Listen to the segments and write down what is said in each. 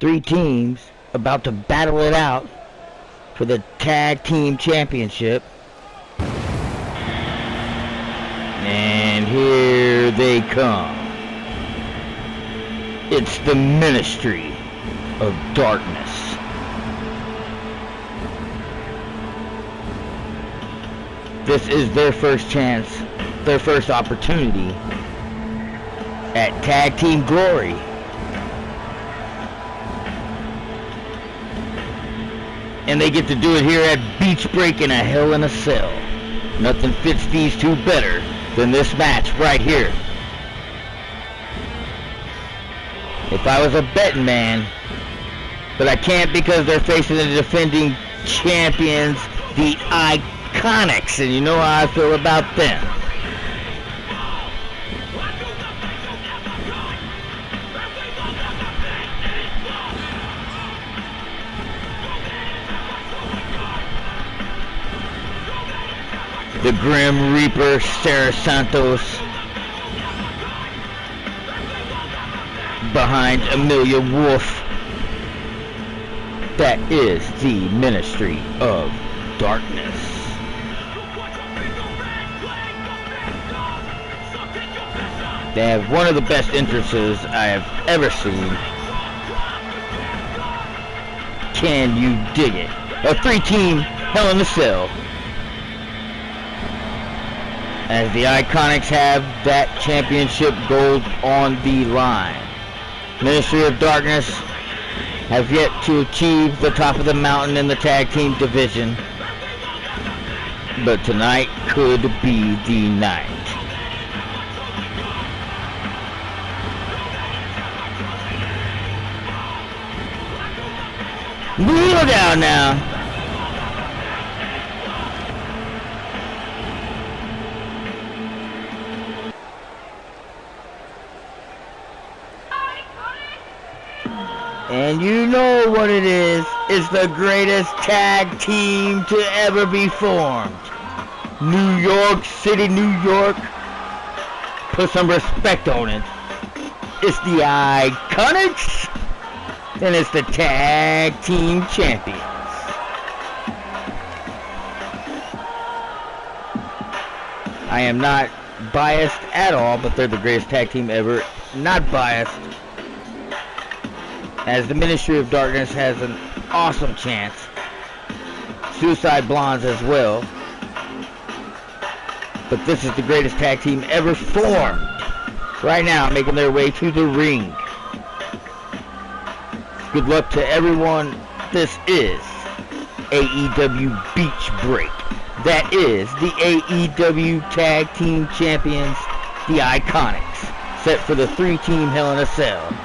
Three teams about to battle it out for the tag team championship. And here they come. It's the Ministry of Darkness. This is their first chance, their first opportunity at Tag Team Glory. And they get to do it here at Beach Break in a Hell in a Cell. Nothing fits these two better than this match right here. If I was a betting man, but I can't because they're facing the defending champions, the IIconics, and you know how I feel about them. The Grim Reaper, Sarah Santos, behind Amelia Wolf. That is the Ministry of Darkness. They have one of the best entrances I have ever seen. Can you dig it? A three-team Hell in a Cell. As the IIconics have that championship gold on the line. Ministry of Darkness have yet to achieve the top of the mountain in the tag team division. But tonight could be the night. Kneel down now. And you know what it is. It's the greatest tag team to ever be formed. New York City, New York. Put some respect on it. It's the IIconics. And it's the tag team champions. I am not biased at all, but they're the greatest tag team ever. Not biased. As the Ministry of Darkness has an awesome chance. Suicide Blondes as well. But this is the greatest tag team ever formed. Right now, making their way to the ring. Good luck to everyone. This is AEW Beach Break. That is the AEW Tag Team Champions, the IIconics. Set for the three-team Hell in a Cell.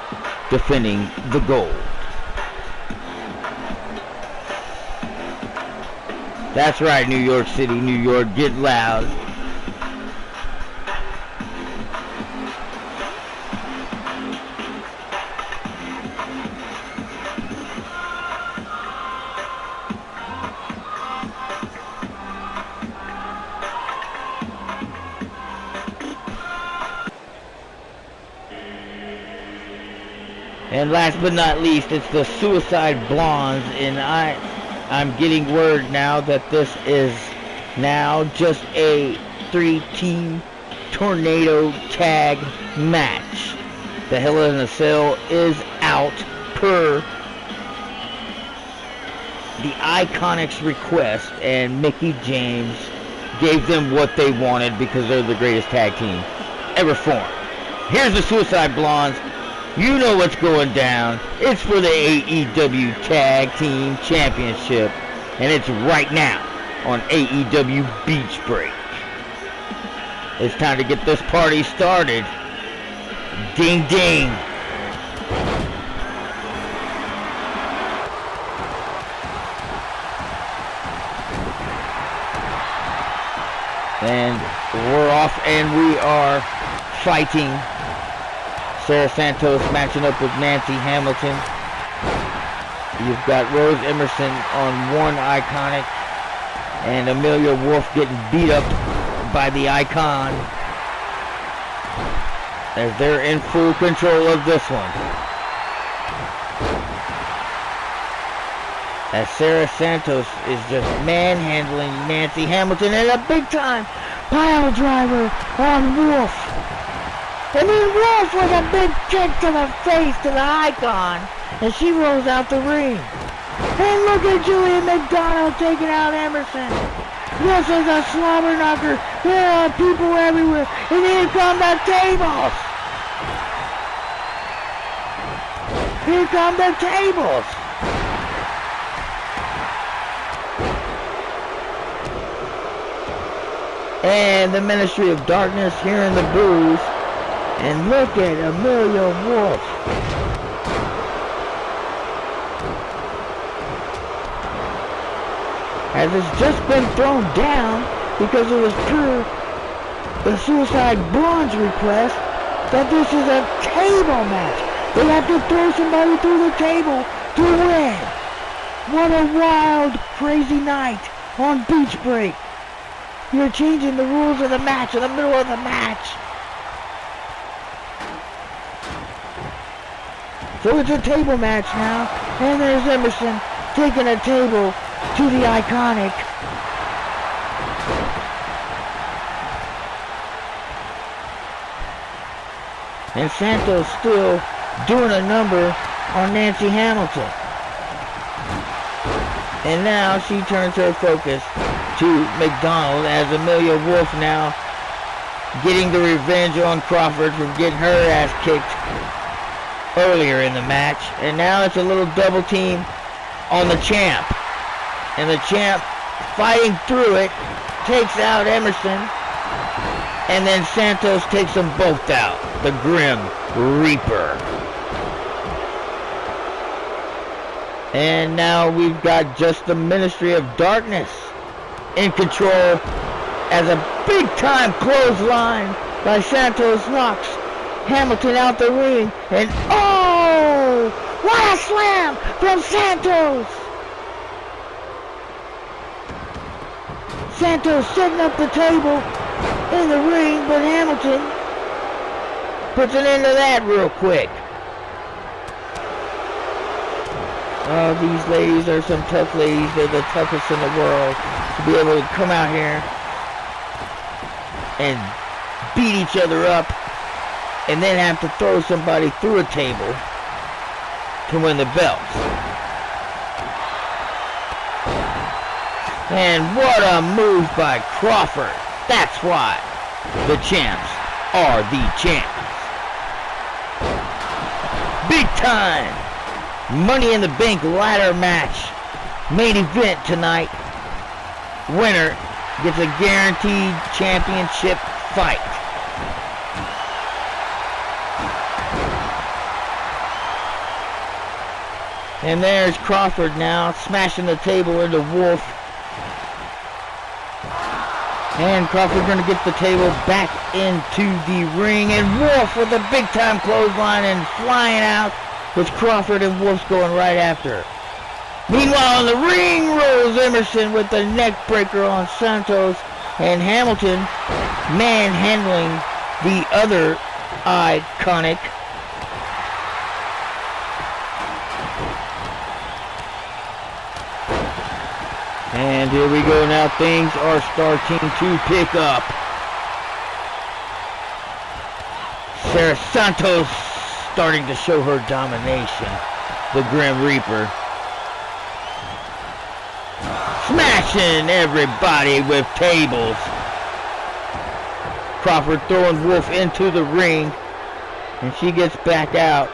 Defending the gold. That's right, New York City, New York, get loud. And last but not least, it's the Suicide Blondes, and I'm getting word now that this is now just a three-team tornado tag match. The Hell in a Cell is out per the IIconics request, and Mickey James gave them what they wanted because they're the greatest tag team ever formed. Here's the Suicide Blondes. You know what's going down. It's for the AEW Tag Team Championship. And it's right now on AEW Beach Break. It's time to get this party started. Ding ding. And we're off and we are fighting. Sarah Santos matching up with Nancy Hamilton. You've got Rose Emerson on one IIconic. And Amelia Wolf getting beat up by the Icon. As they're in full control of this one. as Sarah Santos is just manhandling Nancy Hamilton and a big-time pile driver on Wolf. And then Wolf with a big kick to the face to the Icon as she rolls out the ring. And look at Julia McDonald taking out Emerson. This is a slobber knocker. There are people everywhere. And here come the tables. Here come the tables. And the Ministry of Darkness hearing the boos. And look at Amelia Wolf. As it's just been thrown down because it was per the Suicide Blonde's request that this is a table match. They have to throw somebody through the table to win. What a wild, crazy night on Beach Break. You're changing the rules of the match in the middle of the match. So it's a table match now, and there's Emerson taking a table to the Iconic. And Santos still doing a number on Nancy Hamilton. And now she turns her focus to McDonald as Amelia Wolf now getting the revenge on Crawford for getting her ass kicked earlier in the match. And now it's a little double team on the champ. And the champ fighting through it takes out Emerson. And then Santos takes them both out. The Grim Reaper. And now we've got just the Ministry of Darkness in control as a big-time clothesline by Santos knocks Hamilton out the ring. And oh! What a slam from Santos! Santos setting up the table in the ring, but Hamilton puts an end to that real quick. Oh, these ladies are some tough ladies. They're the toughest in the world to be able to come out here and beat each other up and then have to throw somebody through a table to win the belts. And what a move by Crawford. That's why the champs are the champs. Big time Money in the Bank ladder match. Main event tonight. Winner gets a guaranteed championship fight. And there's Crawford now smashing the table into Wolf. And Crawford going to get the table back into the ring. And Wolf with a big time clothesline and flying out, with Crawford and Wolf's going right after. Meanwhile, in the ring rolls Emerson with the neck breaker on Santos. And Hamilton manhandling the other IIconic. And here we go now. Things are starting to pick up. Sarah Santos starting to show her domination. The Grim Reaper. Smashing everybody with tables. Crawford throwing Wolf into the ring. And she gets back out.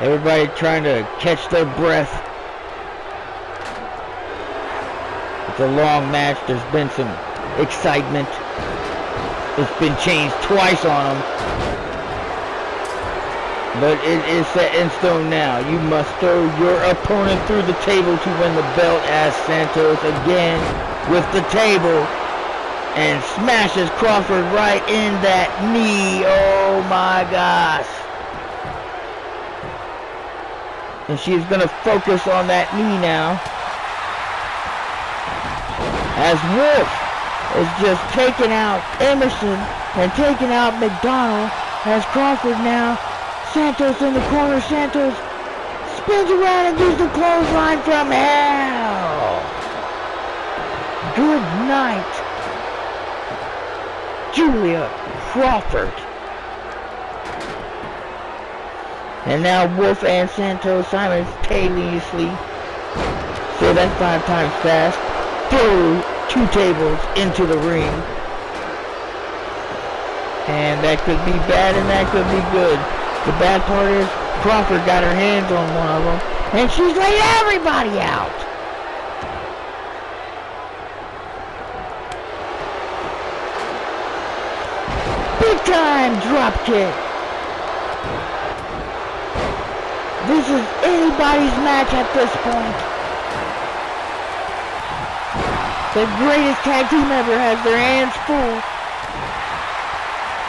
Everybody trying to catch their breath. It's a long match. There's been some excitement. It's been changed twice on them. But it is set in stone now. You must throw your opponent through the table to win the belt, as Santos again with the table and smashes Crawford right in that knee. Oh my gosh. And she's going to focus on that knee now. As Wolf is just taking out Emerson and taking out McDonald, as Crawford now, Santos in the corner, Santos spins around and does the clothesline from hell. Good night, Julia Crawford. And now Wolf and Santos simultaneously, so that's 5 times fast, throw 2 tables into the ring. And that could be bad and that could be good. The bad part is Crawford got her hands on one of them and she's laid everybody out. Big time drop kick. This is anybody's match at this point. The greatest tag team ever has their hands full.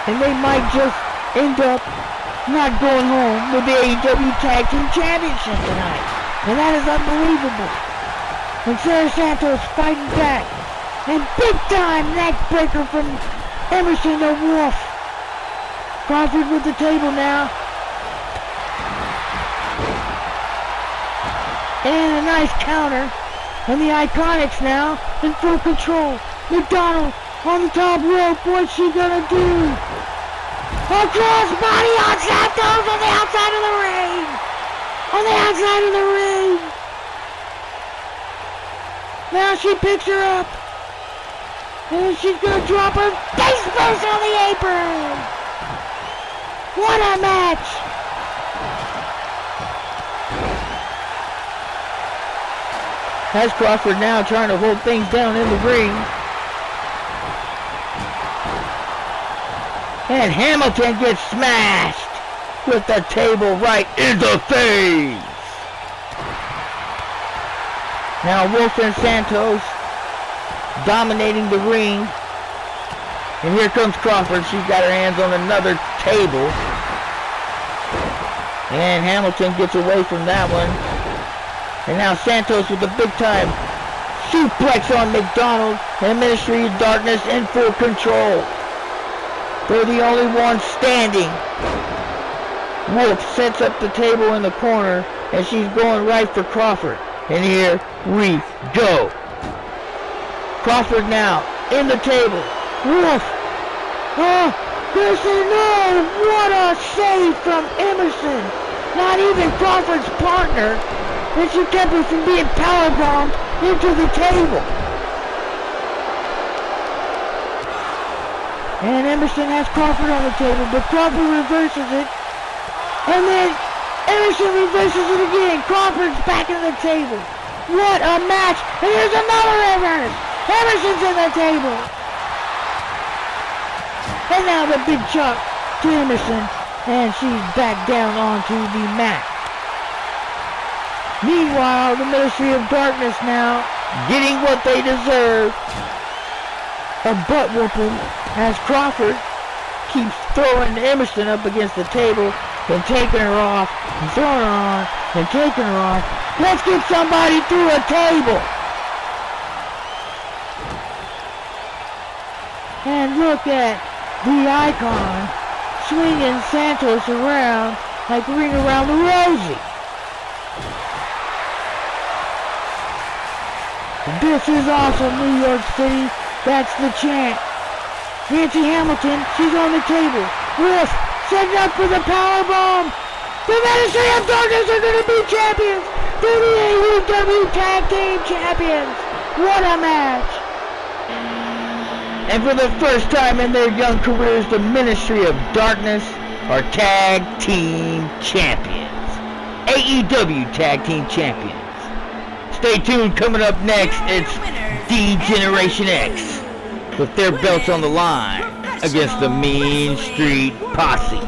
And they might just end up not going home with the AEW Tag Team Championship tonight. And that is unbelievable. And Sarah Santos fighting back. And big time neck breaker from Emerson the Wolf. Crawford with the table now. And a nice counter. And the IIconics now in full control. McDonald on the top rope. What's she gonna do? A crossbody on Santos on the outside of the ring. On the outside of the ring. Now she picks her up. And she's gonna drop her face first on the apron. What a match. Has Crawford now trying to hold things down in the ring. And Hamilton gets smashed with the table right in the face. Now Wolf and Santos dominating the ring. And here comes Crawford. She's got her hands on another table. And Hamilton gets away from that one. And now Santos with the big time suplex on McDonald. And Ministry of Darkness in full control. They're the only ones standing. Wolf sets up the table in the corner. And she's going right for Crawford. And here we go. Crawford now in the table. Wolf. Oh, Emerson, no. What a save from Emerson. Not even Crawford's partner. And she kept her from being powerbombed into the table. And Emerson has Crawford on the table, but Crawford reverses it. And then Emerson reverses it again. Crawford's back in the table. What a match. And here's another reverse. Emerson's in the table. And now the big chop to Emerson. And she's back down onto the mat. Meanwhile, the Ministry of Darkness now getting what they deserve. A butt whooping as Crawford keeps throwing Emerson up against the table and taking her off and throwing her on and taking her off. Let's get somebody through a table. And look at the Icon swinging Santos around like Ring Around the Rosie. This is awesome, New York City. That's the chant. Nancy Hamilton, she's on the table. Wolf setting up for the powerbomb. The Ministry of Darkness are going to be champions. They're the AEW Tag Team Champions. What a match. And for the first time in their young careers, the Ministry of Darkness are Tag Team Champions. AEW Tag Team Champions. Stay tuned, coming up next, it's D-Generation X with their belts on the line against the Mean Street Posse.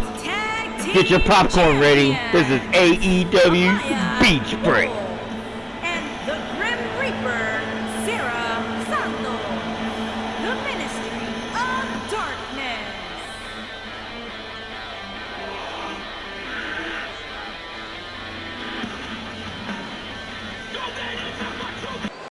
Get your popcorn ready. This is AEW Beach Break.